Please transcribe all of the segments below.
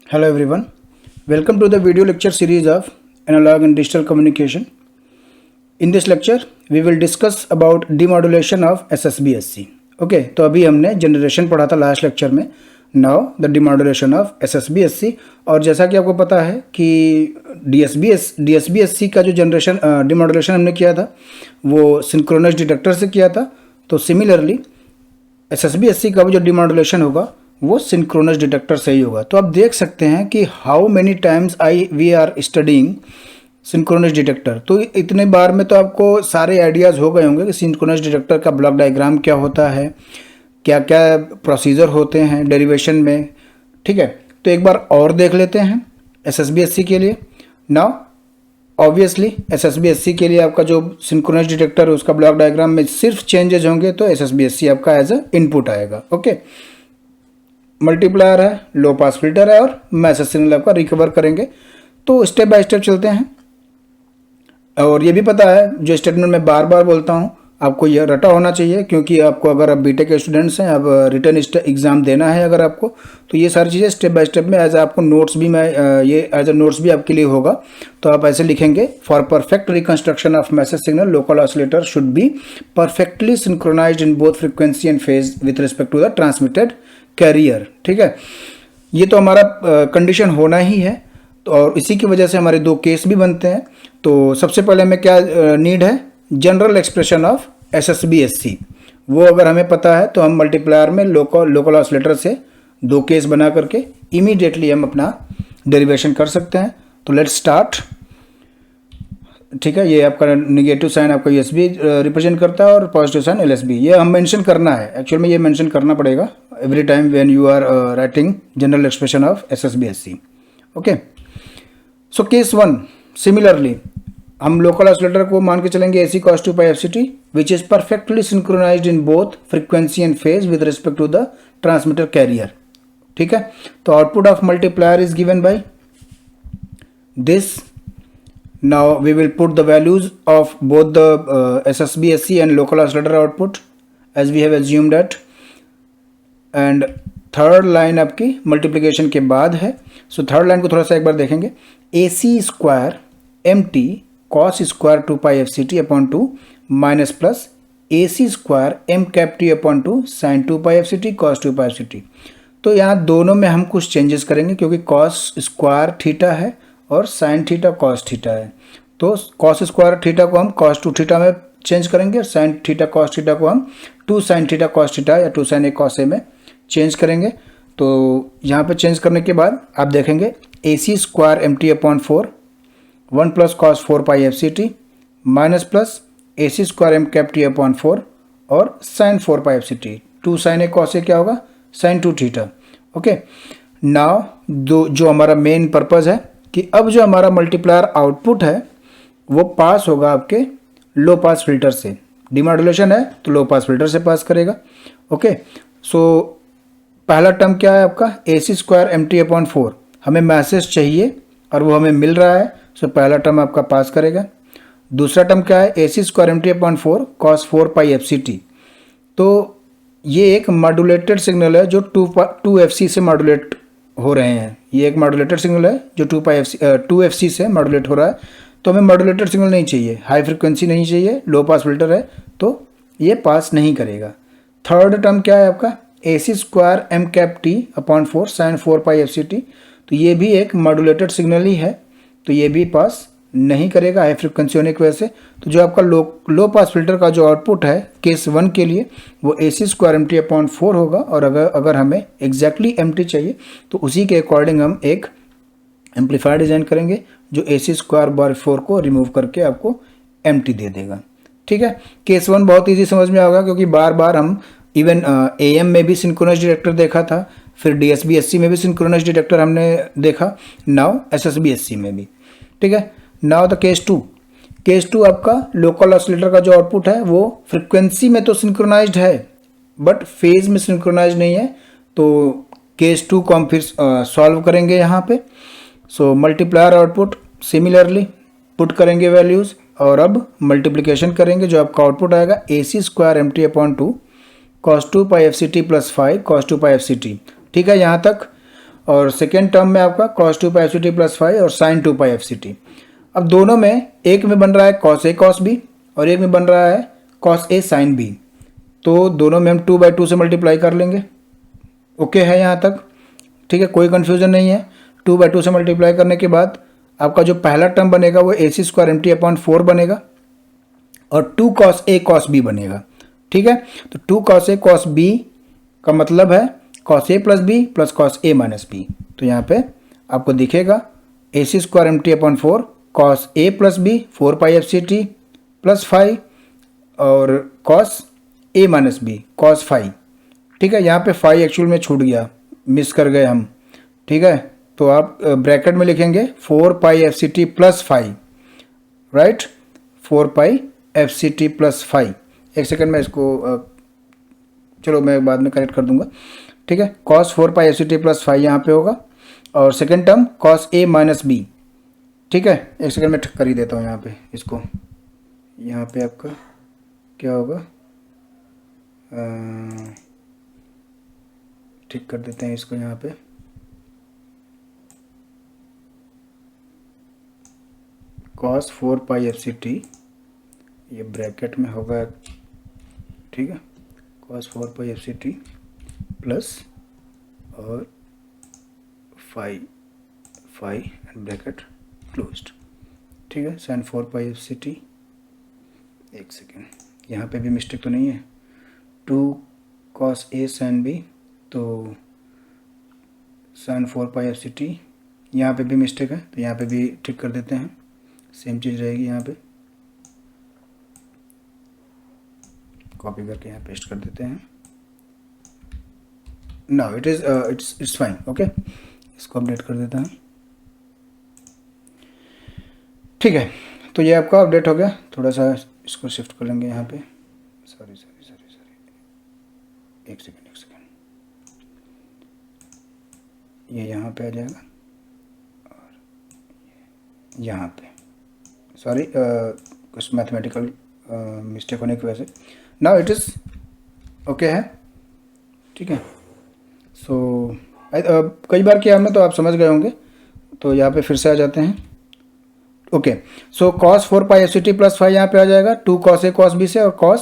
Hello everyone, welcome to the video lecture series of Analog and Digital Communication. In this lecture, we will discuss about demodulation of SSBSC. Okay, तो अभी हमने generation पढ़ा था last lecture में. Now the demodulation of SSBSC. और जैसा कि आपको पता है कि DSBSC का जो जनरेशन डिमॉड्यूलेशन हमने किया था वो सिंक्रोनस डिटेक्टर से किया था. तो सिमिलरली SSBSC का भी जो डिमॉड्यूलेशन होगा वो सिंक्रोनस डिटेक्टर से ही होगा. तो आप देख सकते हैं कि how many times we are studying synchronous detector. तो इतने बार में तो आपको सारे आइडियाज़ हो गए होंगे कि सिंक्रोनस डिटेक्टर का ब्लॉक डायग्राम क्या होता है, क्या क्या प्रोसीजर होते हैं डेरिवेशन में. ठीक है, तो एक बार और देख लेते हैं SSBSC के लिए. नाउ ऑब्वियसली SSBSC के लिए आपका जो सिंक्रोनस डिटेक्टर है उसका ब्लॉक डायग्राम में सिर्फ चेंजेज होंगे तो SSBSC आपका एज अ इनपुट आएगा. ओके, मल्टीप्लायर है, लो पास फिल्टर है और मैसेज सिग्नल आपका रिकवर करेंगे. तो स्टेप बाय स्टेप चलते हैं. और ये भी पता है जो स्टेटमेंट मैं बार बार बोलता हूँ आपको यह रटा होना चाहिए, क्योंकि आपको अगर आप बीटेक के स्टूडेंट्स हैं, अब रिटर्न एग्जाम देना है अगर आपको, तो ये सारी चीज़ें स्टेप बाय स्टेप में एज आपको नोट्स भी मैं ये एज अ नोट्स भी आपके लिए होगा. तो आप ऐसे लिखेंगे, for perfect reconstruction of message signal local oscillator should be perfectly synchronised in both frequency and phase with respect to the transmitted carrier. ठीक है, ये तो हमारा कंडीशन होना ही है. तो और इसी की वजह से हमारे दो केस भी बनते हैं. तो सबसे पहले हमें क्या नीड है, जनरल एक्सप्रेशन ऑफ SSBSC. वो अगर हमें पता है तो हम मल्टीप्लायर में लोकल ऑसिलेटर से दो केस बना करके इमीडिएटली हम अपना डेरिवेशन कर सकते हैं. तो लेट्स स्टार्ट. ठीक है, ये आपका निगेटिव साइन आपका USB रिप्रेजेंट करता है और पॉजिटिव साइन LSB. ये हम मेंशन करना है, एक्चुअल में ये मेंशन करना पड़ेगा every time when you are writing general expression of SSBSC. Okay, so case 1 similarly हम लोकल ऑसिलेटर को मान के चलेंगे AC cos 2 pi FCT which is perfectly synchronised in both frequency and phase with respect to the transmitter carrier. ठीक है, तो output of multiplier is given by this. Now we will put the values of both the SSBSC and local oscillator output as we have assumed that. And third line आपकी multiplication के बाद है. So third line को थोड़ा सा एक बार देखेंगे. AC square MT cos square 2 pi FCT upon 2 minus plus AC square M cap T upon 2 sine 2 pi FCT cos 2 pi FCT. तो यहाँ दोनों में हम कुछ चेंजेस करेंगे क्योंकि cos स्क्वायर थीटा है और साइन थीटा कॉस थीटा है. तो कॉस स्क्वायर थीटा को हम कॉस 2 थीटा में चेंज करेंगे और साइन थीटा कॉस थीटा को हम 2 साइन थीटा कॉस थीटा या 2 साइन ए कॉस ए में चेंज करेंगे. तो यहाँ पे चेंज करने के बाद आप देखेंगे AC square MT upon 4 1 plus cos 4 pi FCT minus plus AC square M cap T upon 4 और sign 4 pi FCT 2 sign A cos A क्या होगा, साइन 2 थीटा. ओके, नाउ जो हमारा मेन पर्पज़ है कि अब जो हमारा मल्टीप्लायर आउटपुट है वो पास होगा आपके लो पास फिल्टर से. डिमॉड्यूलेशन है तो लो पास फिल्टर से पास करेगा. ओके, सो पहला टर्म क्या है आपका AC स्क्वायर MT अपॉन 4. हमें मैसेज चाहिए और वो हमें मिल रहा है, सो पहला टर्म आपका पास करेगा. दूसरा टर्म क्या है AC square MT upon 4 cos 4 pi FCT. तो ये एक मॉड्यूलेटेड सिग्नल है जो 2 FC से मॉड्यूलेट हो रहे हैं. ये एक मॉड्यूलेटेड सिग्नल है जो 2 FC से मॉड्यूलेट हो रहा है. तो हमें मॉड्यूलेटेड सिग्नल नहीं चाहिए, हाई फ्रिक्वेंसी नहीं चाहिए, लो पास फिल्टर है तो ये पास नहीं करेगा. थर्ड टर्म क्या है आपका AC square M cap T upon 4 sine 4 pi FCT. तो ये भी एक मॉड्यूलेटेड सिग्नल ही है, तो ये भी पास नहीं करेगा हाई फ्रिक्वेंसी होने की वजह से. तो जो आपका लो पास फिल्टर का जो आउटपुट है केस 1 के लिए वो AC स्क्वायर MT अपॉन 4 होगा. और अगर हमें एग्जैक्टली MT चाहिए तो उसी के अकॉर्डिंग हम एक एम्पलीफायर डिज़ाइन करेंगे जो AC स्क्वायर बार 4 को रिमूव करके आपको MT दे देगा. ठीक है, केस 1 बहुत ईजी समझ में आएगा क्योंकि बार बार हम इवन AM में भी सिंक्रोनस डिटेक्टर देखा था, फिर DSBSC में भी सिंक्रोनस डिटेक्टर हमने देखा, नाउ SSBSC में भी. ठीक है, नाउ द केस 2. केस 2 आपका लोकल ऑसिलेटर का जो आउटपुट है वो फ्रिक्वेंसी में तो सिंक्रोनाइज्ड है बट फेज में सिंक्रोनाइज नहीं है. तो केस 2 को हम फिर सॉल्व करेंगे यहाँ पे. सो मल्टीप्लायर आउटपुट सिमिलरली पुट करेंगे वैल्यूज़ और अब मल्टीप्लिकेशन करेंगे. जो आपका आउटपुट आएगा AC square MT upon 2 cos 2 पाई FCT प्लस 5 cos 2 पाई FCT. ठीक है यहाँ तक. और सेकेंड टर्म में आपका cos 2 पाई FCT प्लस 5 और sin 2 पाई FCT। अब दोनों में एक में बन रहा है cos A cos B और एक में बन रहा है cos A sin B, तो दोनों में हम 2/2 से मल्टीप्लाई कर लेंगे। ओके है यहाँ तक? ठीक है, कोई कन्फ्यूज़न नहीं है। 2/2 से मल्टीप्लाई करने के बाद आपका जो पहला टर्म बनेगा वो AC²MT/4 बनेगा और 2 cos A cos B बनेगा। ठीक है, तो 2 cos A cos B का मतलब है cos A plus B plus cos A minus B। तो यहाँ पे आपको दिखेगा AC²MT/4 cos A plus B 4 pi FCT plus 5 और cos A minus B cos 5। ठीक है, यहाँ पे 5 एक्चुअल में छूट गया, मिस कर गए हम। ठीक है, तो आप ब्रैकेट में लिखेंगे 4 pi FCT plus 5, right, 4 pi FCT plus 5। एक सेकंड में इसको चलो मैं बाद में करेक्ट कर दूंगा। ठीक है, cos 4 पाई FCT प्लस 5 यहाँ पे होगा और second term cos A minus B। ठीक है, एक सेकंड में ठीक कर ही देता हूँ यहाँ पे इसको। यहाँ पे आपका क्या होगा, ठीक कर देते हैं इसको यहाँ पे। cos 4 पाई FCT ये ब्रैकेट में होगा, ठीक है, cos 4 पाई FCT प्लस और 5 एंड ब्रैकेट क्लोज्ड। ठीक है, sin 4 पाई FCT, एक सेकेंड यहाँ पे भी मिस्टेक तो नहीं है, 2 cos A sin B, तो sin 4 पाई FCT यहाँ पे भी मिस्टेक है, तो यहाँ पे भी ठीक कर देते हैं, सेम चीज़ रहेगी। यहाँ पे कॉपी करके यहाँ पेस्ट कर देते हैं। Now it is it's fine. Okay, इसको अपडेट कर देता हूँ। ठीक है, तो ये आपका अपडेट हो गया। थोड़ा सा इसको शिफ्ट कर लेंगे यहाँ पे, सॉरी, एक सेकेंड, ये यहाँ पे आ जाएगा और यहाँ पे, सॉरी कुछ मैथमेटिकल मिस्टेक होने की वजह से। नाउ इट इज़ ओके है। ठीक है, सो कई बार किया हमने तो आप समझ गए होंगे, तो यहाँ पे फिर से आ जाते हैं। ओके, सो cos 4 पाई FCT प्लस 5 यहाँ पे आ जाएगा 2 cos A cos B से और cos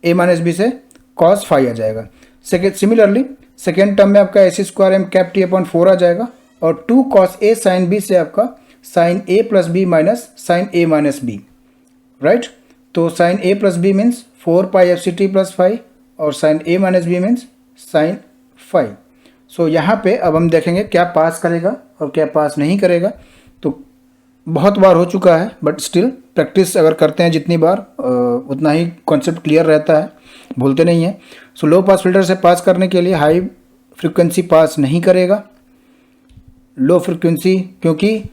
A माइनस B से cos 5 आ जाएगा। सिमिलरली सेकेंड टर्म में आपका AC²MT/4 आ जाएगा और 2 cos A sin B से आपका sin A plus B minus sin A minus B, right. तो sin A plus B means 4 pi FCT plus 5 और sin A minus B means sin 5। सो यहाँ पे अब हम देखेंगे क्या पास करेगा और क्या पास नहीं करेगा। तो बहुत बार हो चुका है, बट स्टिल प्रैक्टिस अगर करते हैं जितनी बार उतना ही कॉन्सेप्ट क्लियर रहता है, भूलते नहीं हैं। सो लो पास फिल्टर से पास करने के लिए हाई फ्रिक्वेंसी पास नहीं करेगा, लो फ्रिक्वेंसी, क्योंकि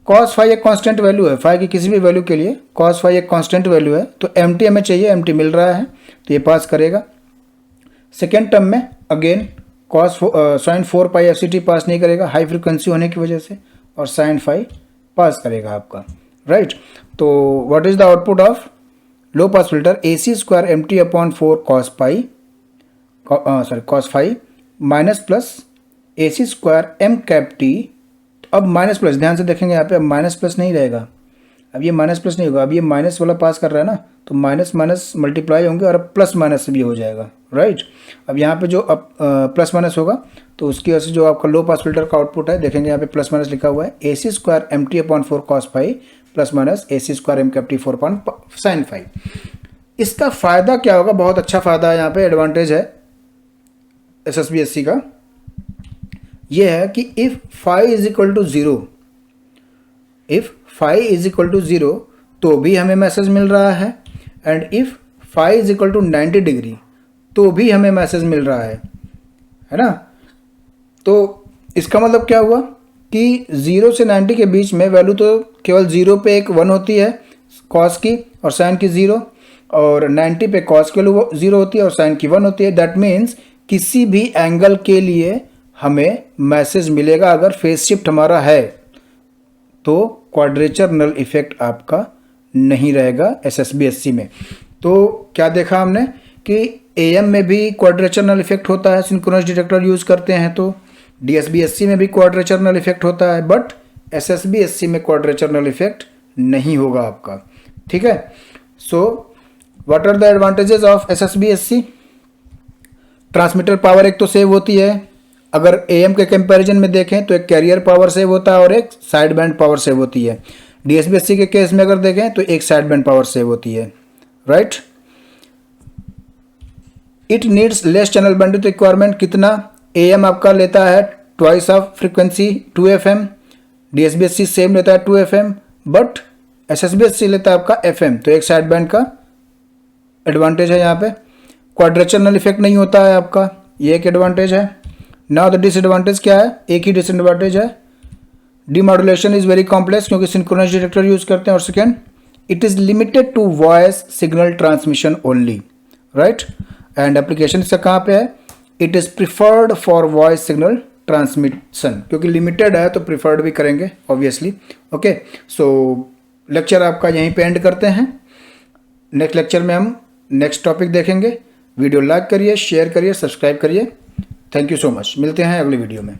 cos 5 एक कांस्टेंट वैल्यू है, 5 की किसी भी वैल्यू के लिए cos 5 एक कांस्टेंट वैल्यू है, तो MT हमें चाहिए, MT मिल रहा है तो ये पास करेगा। सेकेंड टर्म में अगेन sin 4 पाई FCT पास नहीं करेगा हाई फ्रिक्वेंसी होने की वजह से, और sin 5 पास करेगा आपका, राइट। तो what is the output of low pass filter, AC²MT/4 cos 5 minus plus AC²M∗T। अब माइनस प्लस, ध्यान से देखेंगे यहाँ पे, अब माइनस प्लस नहीं रहेगा, अब ये माइनस प्लस नहीं होगा, अब ये माइनस वाला पास कर रहा है ना, तो माइनस माइनस मल्टीप्लाई होंगे और अब प्लस माइनस भी हो जाएगा, राइट। अब यहाँ पे जो अब प्लस माइनस होगा तो उसकी वजह से जो आपका लो पास फिल्टर का आउटपुट है, देखेंगे यहाँ पे प्लस माइनस लिखा हुआ है, AC²MT/4 cos 5 plus minus AC²M∗T4 sin 5। इसका फ़ायदा क्या होगा, बहुत अच्छा फ़ायदा है, यहाँ पे एडवांटेज है SSB/SC का, ये है कि if phi is equal to 0, if phi is equal to 0 तो भी हमें मैसेज मिल रहा है, and if phi is equal to 90 degree तो भी हमें मैसेज मिल रहा है ना। तो इसका मतलब क्या हुआ कि 0 से 90 के बीच में वैल्यू तो केवल 0 पे एक 1 होती है cos की और sin की 0, और 90 पे cos की वैल्यू 0 होती है और sin की 1 होती है। दैट मीन्स किसी भी एंगल के लिए हमें मैसेज मिलेगा अगर फेज शिफ्ट हमारा है, तो क्वाड्रेचर नल इफेक्ट आपका नहीं रहेगा SSB/SC में। तो क्या देखा हमने कि AM में भी क्वाड्रेचर नल इफेक्ट होता है, सिंक्रोनस डिटेक्टर यूज़ करते हैं तो DSB-SC में भी क्वाड्रेचर नल इफेक्ट होता है, बट SSB-SC में क्वाड्रेचर नल इफेक्ट नहीं होगा आपका, ठीक है। So what are the advantages of SSB-SC? Transmitter power एक तो सेव होती है, अगर AM के कंपैरिजन में देखें तो एक कैरियर पावर सेव होता है और एक साइड बैंड पावर सेव होती है। DSB-SC के केस में अगर देखें तो एक साइड बैंड पावर सेव होती है, right. It needs less channel bandwidth requirement, कितना? AM आपका लेता है twice of frequency 2 FM, DSB-SC same लेता है 2 FM, बट SSB-SC लेता है आपका FM, तो एक साइड बैंड का एडवांटेज है यहाँ पे। क्वाड्रेचर नल इफेक्ट नहीं होता है आपका, ये एक एडवांटेज है। नाउ द डिसएडवांटेज क्या है? एक ही डिसएडवांटेज है, डीमॉड्यूलेशन इज वेरी कॉम्प्लेक्स क्योंकि सिंक्रोनाइज डिटेक्टर यूज करते हैं। और second, it is limited to voice signal transmission only, right. And application इसका कहाँ पे है? It is preferred for voice signal transmission, क्योंकि लिमिटेड है तो प्रिफर्ड भी करेंगे ऑब्वियसली। ओके, सो लेक्चर आपका यहीं पे एंड करते हैं। नेक्स्ट लेक्चर में हम नेक्स्ट टॉपिक देखेंगे। वीडियो लाइक करिए, शेयर करिए, सब्सक्राइब करिए। थैंक यू सो मच, मिलते हैं अगली वीडियो में।